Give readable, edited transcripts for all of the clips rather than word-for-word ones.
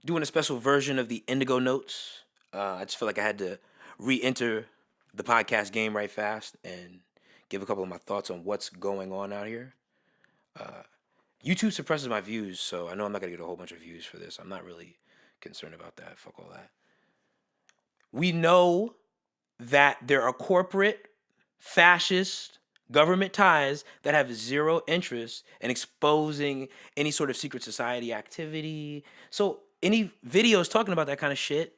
doing a special version of the Indigo notes. I just feel like I had to re-enter the podcast game right fast and give a couple of my thoughts on what's going on out here. YouTube suppresses my views, so I know I'm not gonna get a whole bunch of views for this. I'm not really concerned about that. Fuck all that. We know that there are corporate, fascist, government ties that have zero interest in exposing any sort of secret society activity. So any videos talking about that kind of shit,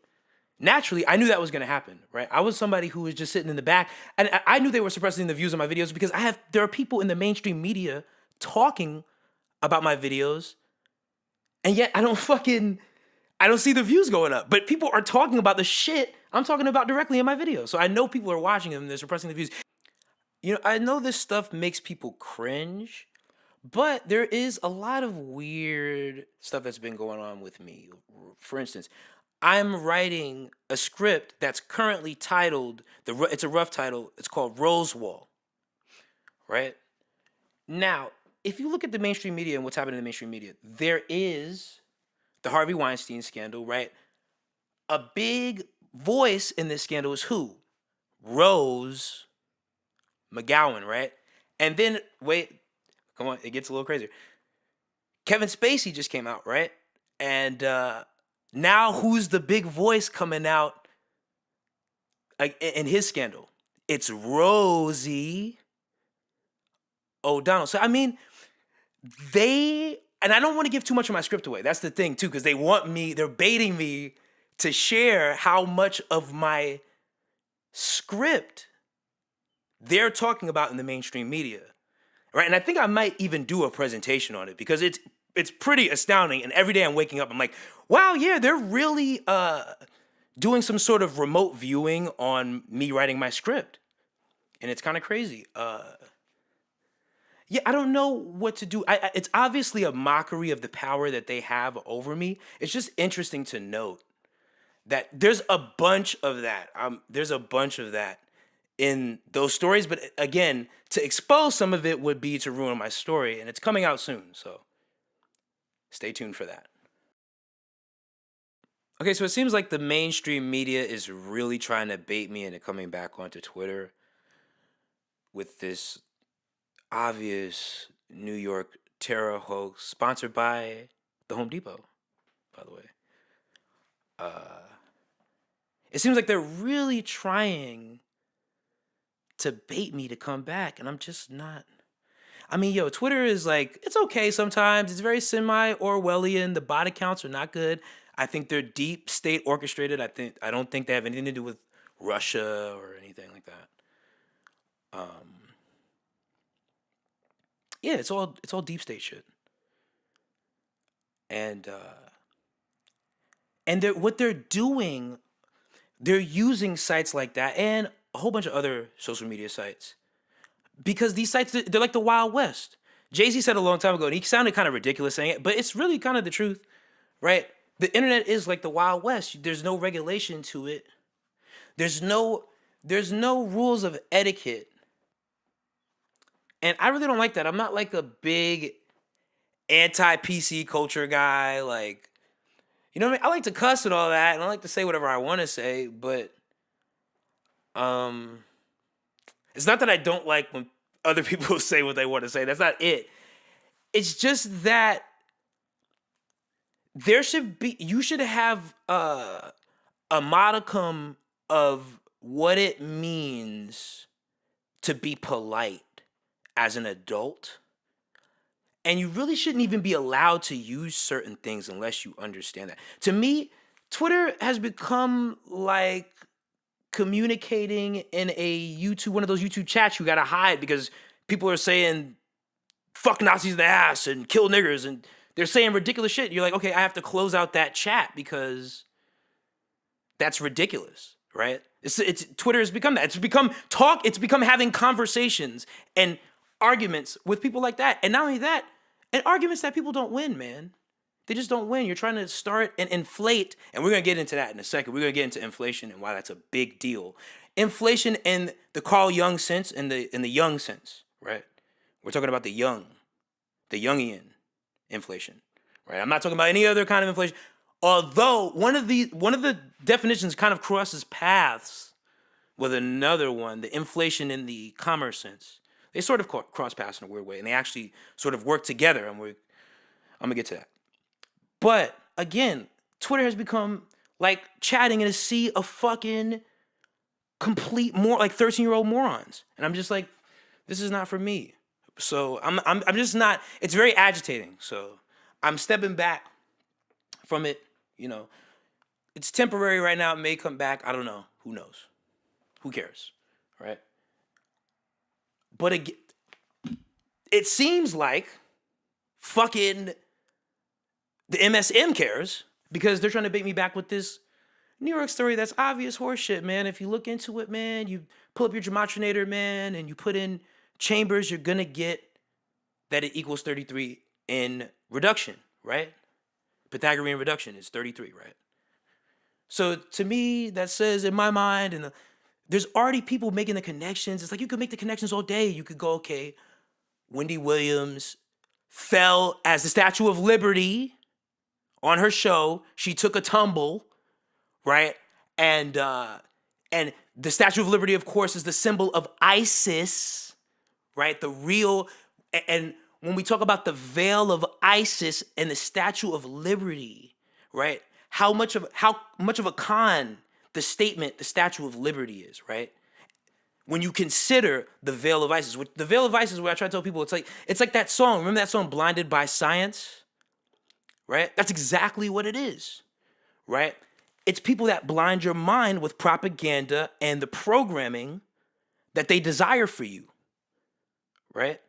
naturally, I knew that was going to happen, right? I was somebody who was just sitting in the back, and I knew they were suppressing the views of my videos because there are people in the mainstream media talking about my videos, and yet I don't see the views going up. But people are talking about the shit I'm talking about directly in my videos. So I know people are watching them and they're suppressing the views. I know this stuff makes people cringe, but there is a lot of weird stuff that's been going on with me. For instance, I'm writing a script that's currently titled, it's a rough title, it's called Rosewall, right? Now, if you look at the mainstream media and what's happening in the mainstream media, there is the Harvey Weinstein scandal, right? A big voice in this scandal is who? Rose McGowan, right? And then, wait, come on, it gets a little crazier. Kevin Spacey just came out, right? And now who's the big voice coming out in his scandal? It's Rosie O'Donnell. So, I mean, and I don't want to give too much of my script away. That's the thing, too, because they're baiting me to share how much of my script they're talking about in the mainstream media, right? And I think I might even do a presentation on it because it's pretty astounding. And every day I'm waking up, I'm like, wow, yeah, they're really doing some sort of remote viewing on me writing my script. And it's kind of crazy. Yeah, I don't know what to do. It's obviously a mockery of the power that they have over me. It's just interesting to note that there's a bunch of that. There's a bunch of that in those stories. But again, to expose some of it would be to ruin my story. And it's coming out soon. So stay tuned for that. Okay, so it seems like the mainstream media is really trying to bait me into coming back onto Twitter with this obvious New York terror hoax sponsored by the Home Depot, by the way. It seems like they're really trying to bait me to come back, and I'm just not. I mean, Twitter is like, it's okay sometimes. It's very semi-Orwellian. The bot accounts are not good. I think they're deep state orchestrated. I don't think they have anything to do with Russia or anything like that. Yeah, it's all deep state shit. And what they're doing, they're using sites like that and a whole bunch of other social media sites because these sites, they're like the Wild West. Jay-Z said a long time ago, and he sounded kind of ridiculous saying it, but it's really kind of the truth, right? The internet is like the Wild West. There's no regulation to it. There's no rules of etiquette. And I really don't like that. I'm not like a big anti-PC culture guy. Like, you know what I mean? I like to cuss and all that, and I like to say whatever I want to say, but it's not that I don't like when other people say what they want to say. That's not it. It's just that you should have a modicum of what it means to be polite as an adult. And you really shouldn't even be allowed to use certain things unless you understand that. To me, Twitter has become like communicating in one of those YouTube chats you gotta hide because people are saying fuck Nazis in the ass and kill niggers and they're saying ridiculous shit. You're like, okay, I have to close out that chat because that's ridiculous, right? Twitter has become that. It's become having conversations and arguments with people like that. And not only that, and arguments that people don't win, man. They just don't win. You're trying to start and inflate, and we're going to get into that in a second. We're going to get into inflation and why that's a big deal. Inflation in the Carl Jung sense and in the Jung sense, right? We're talking about the Jungian inflation, right? I'm not talking about any other kind of inflation. Although one of the definitions kind of crosses paths with another one, the inflation in the commerce sense. They sort of cross paths in a weird way, and they actually sort of work together. And I'm gonna get to that. But again, Twitter has become like chatting in a sea of fucking complete like 13-year-old morons, and I'm just like, this is not for me. So I'm just not. It's very agitating. So I'm stepping back from it. You know, it's temporary right now. It may come back. I don't know. Who knows? Who cares, right? But it seems like fucking the MSM cares, because they're trying to bait me back with this New York story that's obvious horseshit, man. If you look into it, man, you pull up your gematria, man, and you put in Chambers, you're gonna get that it equals 33 in reduction, right? Pythagorean reduction is 33, right? So to me, that says in my mind, and there's already people making the connections. It's like you could make the connections all day. You could go, okay, Wendy Williams fell as the Statue of Liberty on her show. She took a tumble, right? And the Statue of Liberty, of course, is the symbol of ISIS, right? The real, and when we talk about the veil of ISIS and the Statue of Liberty, right? How much of a con the statement, the Statue of Liberty is, right? When you consider the veil of ISIS, which the veil of ISIS, where I try to tell people, it's like that song. Remember that song, "Blinded by Science"? Right? That's exactly what it is, right? It's people that blind your mind with propaganda and the programming that they desire for you, right?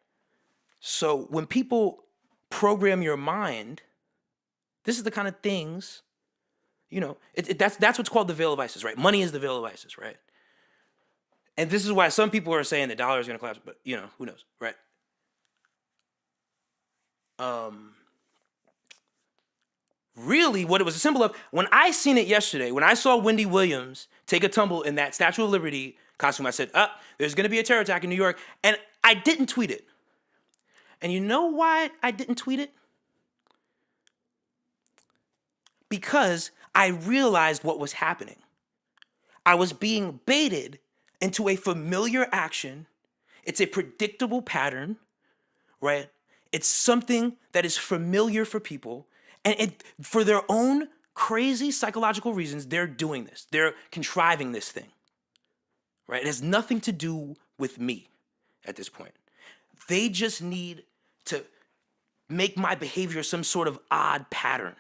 So when people program your mind, this is the kind of things, you know, that's what's called the veil of ISIS, right? Money is the veil of ISIS, right? And this is why some people are saying the dollar is going to collapse, but, you know, who knows, right? Really, what it was a symbol of, when I seen it yesterday, when I saw Wendy Williams take a tumble in that Statue of Liberty costume, I said, there's going to be a terror attack in New York. And I didn't tweet it. And you know why I didn't tweet it? Because I realized what was happening. I was being baited into a familiar action. It's a predictable pattern, right? It's something that is familiar for people. And for their own crazy psychological reasons, they're doing this. They're contriving this thing, right? It has nothing to do with me at this point. They just need to make my behavior some sort of odd pattern,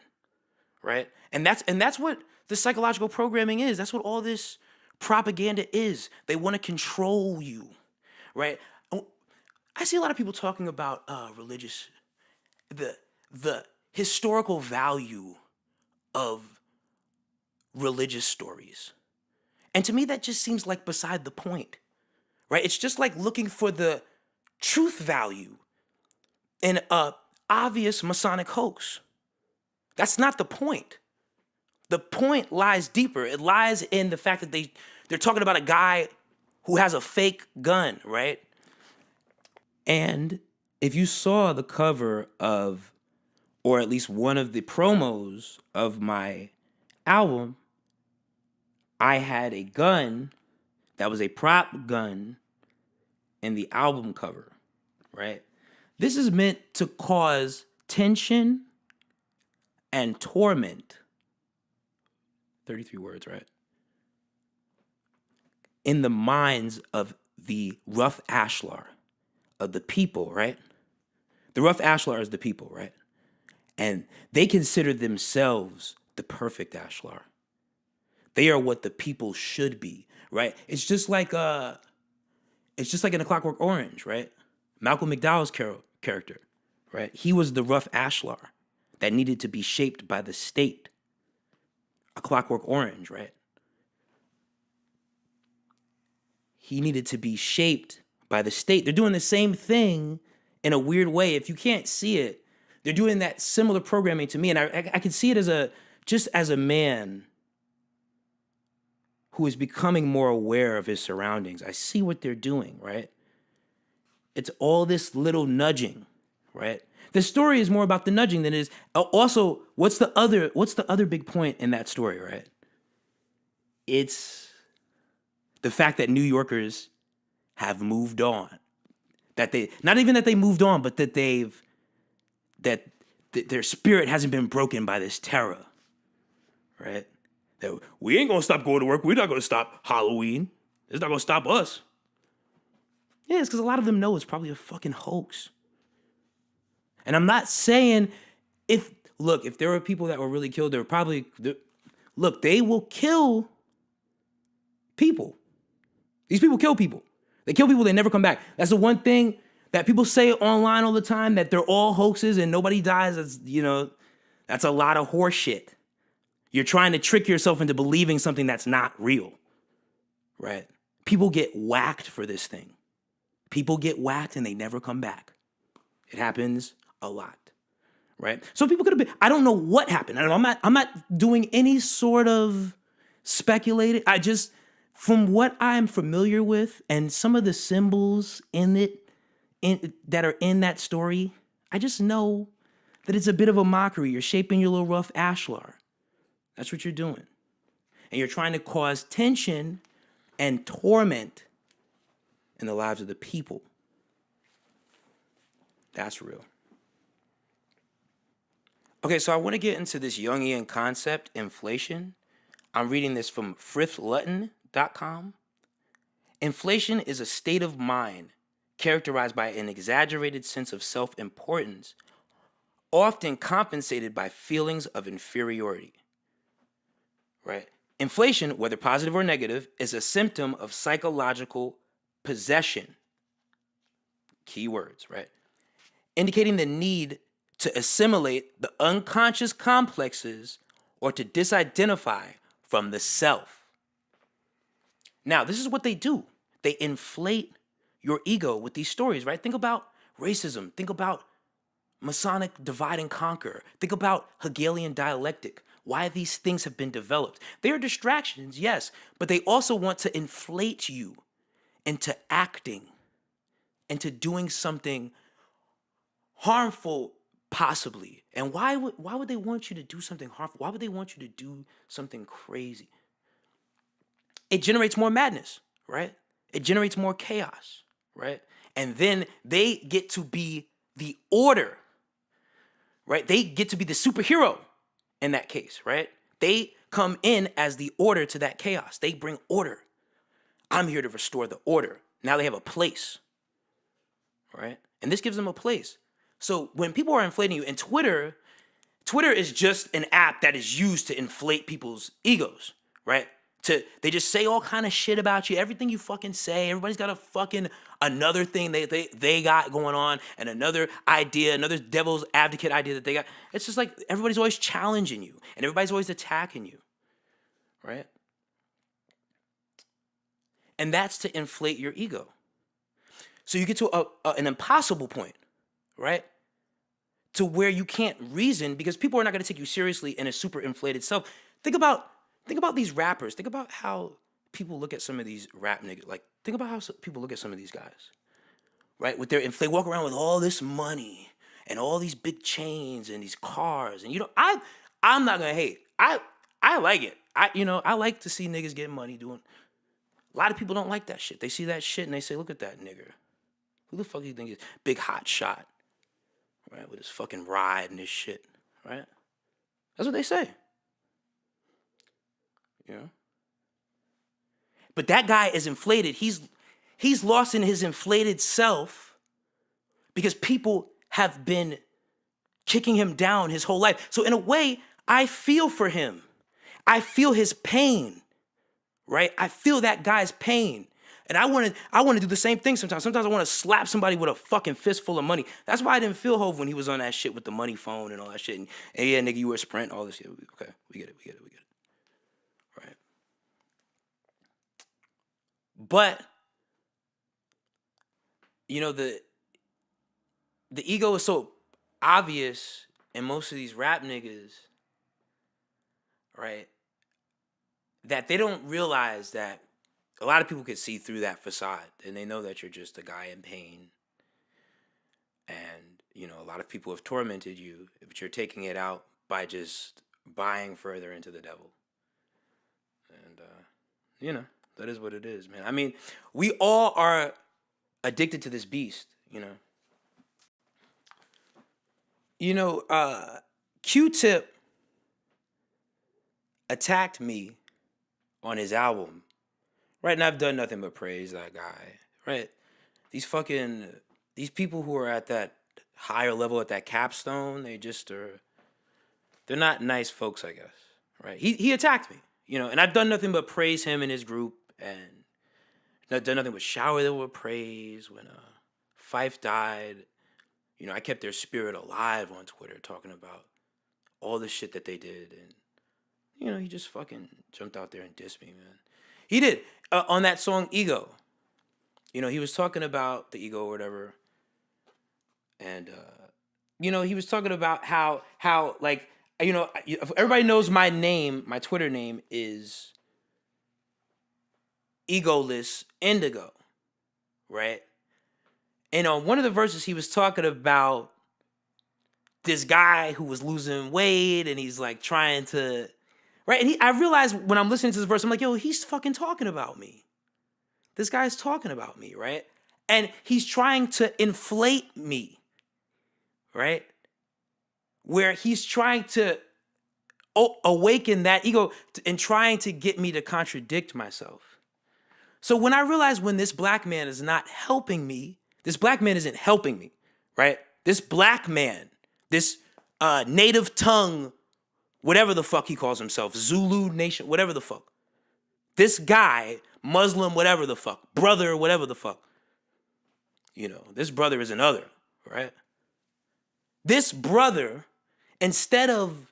right? And that's what the psychological programming is. That's what all this propaganda is. They want to control you, right? I see a lot of people talking about religious, the historical value of religious stories. And to me, that just seems like beside the point, right? It's just like looking for the truth value in a obvious Masonic hoax. That's not the point. The point lies deeper. It lies in the fact that they're talking about a guy who has a fake gun, right? And if you saw the cover of, or at least one of the promos of my album, I had a gun that was a prop gun in the album cover, right? This is meant to cause tension and torment. 33 words, right? In the minds of the rough ashlar, of the people, right? The rough ashlar is the people, right? And they consider themselves the perfect ashlar. They are what the people should be, right? It's just like in A Clockwork Orange, right? Malcolm McDowell's character, right? He was the rough ashlar that needed to be shaped by the state. A Clockwork Orange, right? He needed to be shaped by the state. They're doing the same thing in a weird way. If you can't see it, they're doing that similar programming to me. And I can see it as a man who is becoming more aware of his surroundings. I see what they're doing, right? It's all this little nudging, right? The story is more about the nudging than it is. Also, what's the other big point in that story, right? It's the fact that New Yorkers have moved on. That they, not even that they moved on, but that their spirit hasn't been broken by this terror, right? That we ain't gonna stop going to work. We're not gonna stop Halloween. It's not gonna stop us. Yeah, it's because a lot of them know it's probably a fucking hoax. And I'm not saying if there were people that were really killed, they were probably, they will kill people. These people kill people. They kill people, they never come back. That's the one thing that people say online all the time, that they're all hoaxes and nobody dies. That's a lot of horse shit. You're trying to trick yourself into believing something that's not real, right? People get whacked for this thing. People get whacked and they never come back. It happens a lot, right? So people could have been, I don't know what happened. I'm not doing any sort of speculating. From what I'm familiar with and some of the symbols that are in that story, I just know that it's a bit of a mockery. You're shaping your little rough ashlar. That's what you're doing. And you're trying to cause tension and torment in the lives of the people. That's real. Okay, so I want to get into this Jungian concept, inflation. I'm reading this from frithluton.com. Inflation is a state of mind characterized by an exaggerated sense of self-importance, often compensated by feelings of inferiority. Right? Inflation, whether positive or negative, is a symptom of psychological possession. Keywords, right? Indicating the need to assimilate the unconscious complexes or to disidentify from the self. Now, this is what they do. They inflate your ego with these stories, right? Think about racism. Think about Masonic divide and conquer. Think about Hegelian dialectic. Why these things have been developed. They are distractions, yes, but they also want to inflate you into acting, into doing something harmful, possibly. And why would they want you to do something harmful? Why would they want you to do something crazy? It generates more madness, right? It generates more chaos, right? And then they get to be the order, right? They get to be the superhero in that case, right? They come in as the order to that chaos. They bring order. I'm here to restore the order. Now they have a place, right? And this gives them a place. So when people are inflating you, and Twitter is just an app that is used to inflate people's egos, right? They just say all kind of shit about you. Everything you fucking say, everybody's got a fucking another thing they got going on, and another idea, another devil's advocate idea that they got. It's just like everybody's always challenging you, and everybody's always attacking you, right? And that's to inflate your ego. So you get to an impossible point, right? To where you can't reason because people are not going to take you seriously in a super inflated self. Think about these rappers. Think about how people look at some of these rap niggas. Like, think about how people look at some of these guys, right? They walk around with all this money and all these big chains and these cars. And I'm not gonna hate. I like it. I like to see niggas get money doing. A lot of people don't like that shit. They see that shit and they say, "Look at that nigga. Who the fuck do you think is big hot shot, right? With his fucking ride and his shit, right?" That's what they say. Yeah. But that guy is inflated. He's lost in his inflated self because people have been kicking him down his whole life. So in a way, I feel for him. I feel his pain, right? I feel that guy's pain. And I want to do the same thing sometimes. Sometimes I want to slap somebody with a fucking fistful of money. That's why I didn't feel Hov when he was on that shit with the money phone and all that shit. And yeah, nigga, you were a Sprint, all this shit. Okay, we get it. Right. But, the ego is so obvious in most of these rap niggas, right, that they don't realize that a lot of people can see through that facade and they know that you're just a guy in pain and a lot of people have tormented you, but you're taking it out by just buying further into the devil. And, that is what it is, man. I mean, we all are addicted to this beast, QTip attacked me on his album, right? And I've done nothing but praise that guy, right? These people who are at that higher level, at that capstone, they're not nice folks, I guess, right? He attacked me, and I've done nothing but praise him and his group, and I've done nothing but shower them with praise. When Fife died, I kept their spirit alive on Twitter, talking about all the shit that they did, and he just fucking jumped out there and dissed me, man. He did on that song Ego. He was talking about the ego or whatever, and he was talking about how like everybody knows my name, my Twitter name is Egoless Indigo, right? And on one of the verses, he was talking about this guy who was losing weight, and he's like trying to, right? And I realized when I'm listening to this verse, I'm like, yo, he's fucking talking about me. This guy's talking about me, right? And he's trying to inflate me, right? Where he's trying to awaken that ego and trying to get me to contradict myself. So when I realize when this black man is not helping me, this black man isn't helping me, right? This black man, this native tongue, whatever the fuck he calls himself, Zulu Nation, whatever the fuck. This guy, Muslim, whatever the fuck, brother, whatever the fuck. This brother is another, right? This brother, instead of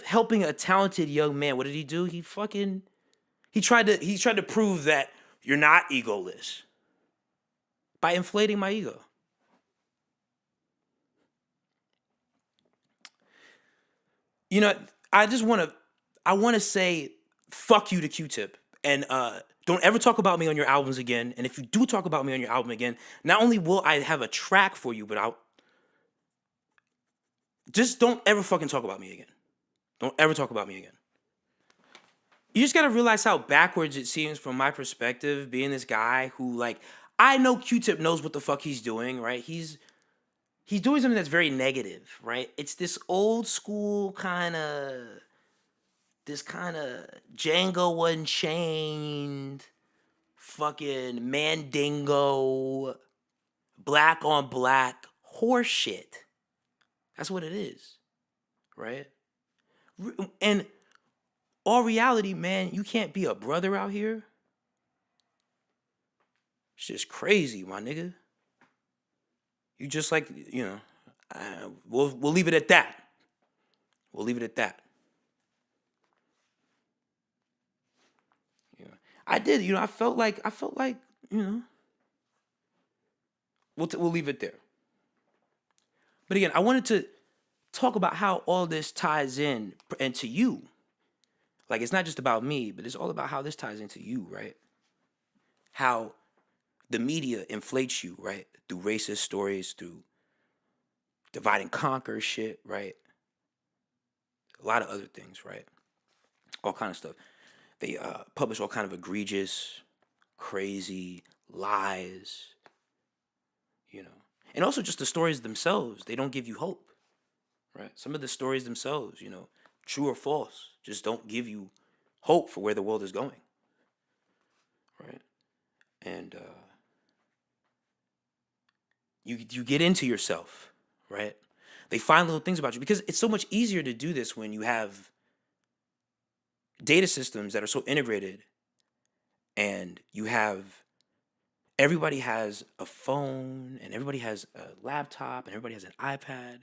helping a talented young man, what did he do? He tried to prove that you're not egoless by inflating my ego. I want to say fuck you to QTip, and don't ever talk about me on your albums again. And if you do talk about me on your album again, not only will I have a track for you, but just don't ever fucking talk about me again. Don't ever talk about me again. You just gotta realize how backwards it seems from my perspective, being this guy who, like, I know QTip knows what the fuck he's doing, right? He's doing something that's very negative, right? It's this old school kind of Django Unchained, fucking Mandingo, black on black horse shit. That's what it is, right? And all reality, man, you can't be a brother out here. It's just crazy, my nigga. You just like, we'll leave it at that. We'll leave it at that. I did, I felt like, we'll leave it there. But again, I wanted to talk about how all this ties in and to you. Like, it's not just about me, but it's all about how this ties into you, right? How the media inflates you, right? Through racist stories, through divide and conquer shit, right? A lot of other things, right? All kind of stuff. They publish all kind of egregious, crazy lies, And also just the stories themselves, they don't give you hope, right? Some of the stories themselves, true or false, just don't give you hope for where the world is going, right? And you get into yourself, right? They find little things about you because it's so much easier to do this when you have data systems that are so integrated, and everybody has a phone, and everybody has a laptop, and everybody has an iPad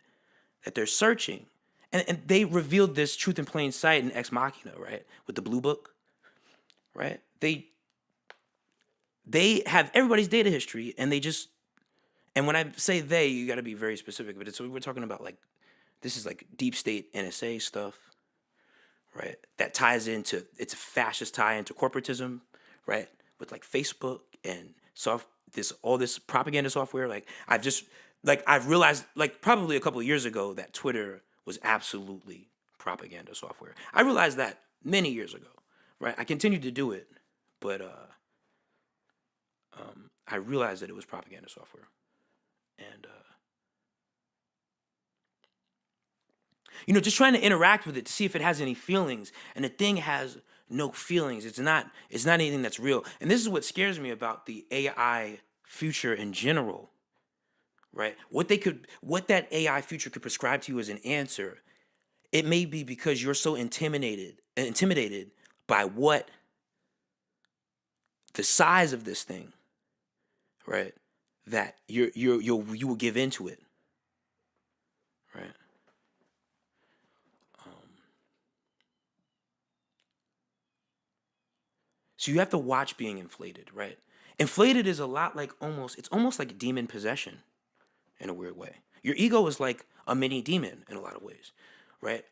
that they're searching. And they revealed this truth in plain sight in Ex Machina, right? With the Blue Book, right? They have everybody's data history, and and when I say they, you got to be very specific, but we're talking about, like, this is like deep state NSA stuff, right? That ties into, it's a fascist tie into corporatism, right? With like Facebook and all this propaganda software. Like, I've just like I've realized, like probably a couple of years ago, that Twitter was absolutely propaganda software. I realized that many years ago, right? I continued to do it, but I realized that it was propaganda software, and just trying to interact with it to see if it has any feelings, and the thing has no feelings. It's not anything that's real, and this is what scares me about the AI future in general, right? What that AI future could prescribe to you as an answer, it may be because you're so intimidated by what the size of this thing, right? That you will give into it, right? So you have to watch being inflated, right? Inflated is a lot like it's almost like demon possession in a weird way. Your ego is like a mini demon in a lot of ways, right?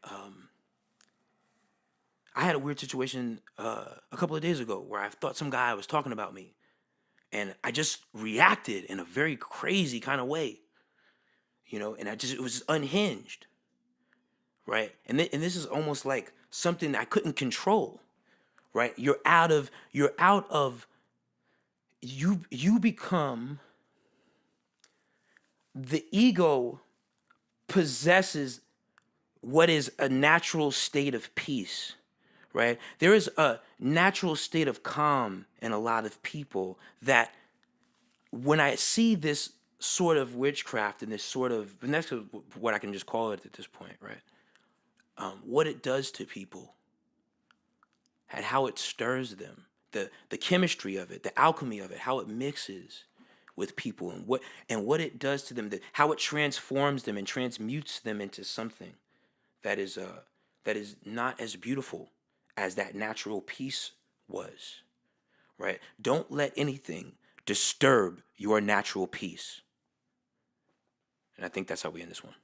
I had a weird situation a couple of days ago where I thought some guy was talking about me, and I just reacted in a very crazy kind of way, and it was unhinged, right? And this is almost like something I couldn't control, right? You become, the ego possesses what is a natural state of peace, right? There is a natural state of calm in a lot of people that, when I see this sort of witchcraft and that's what I can just call it at this point, right? What it does to people and how it stirs them, the chemistry of it, the alchemy of it, how it mixes with people, and what it does to them, how it transforms them and transmutes them into something that is not as beautiful as that natural peace was, right? Don't let anything disturb your natural peace. And I think that's how we end this one.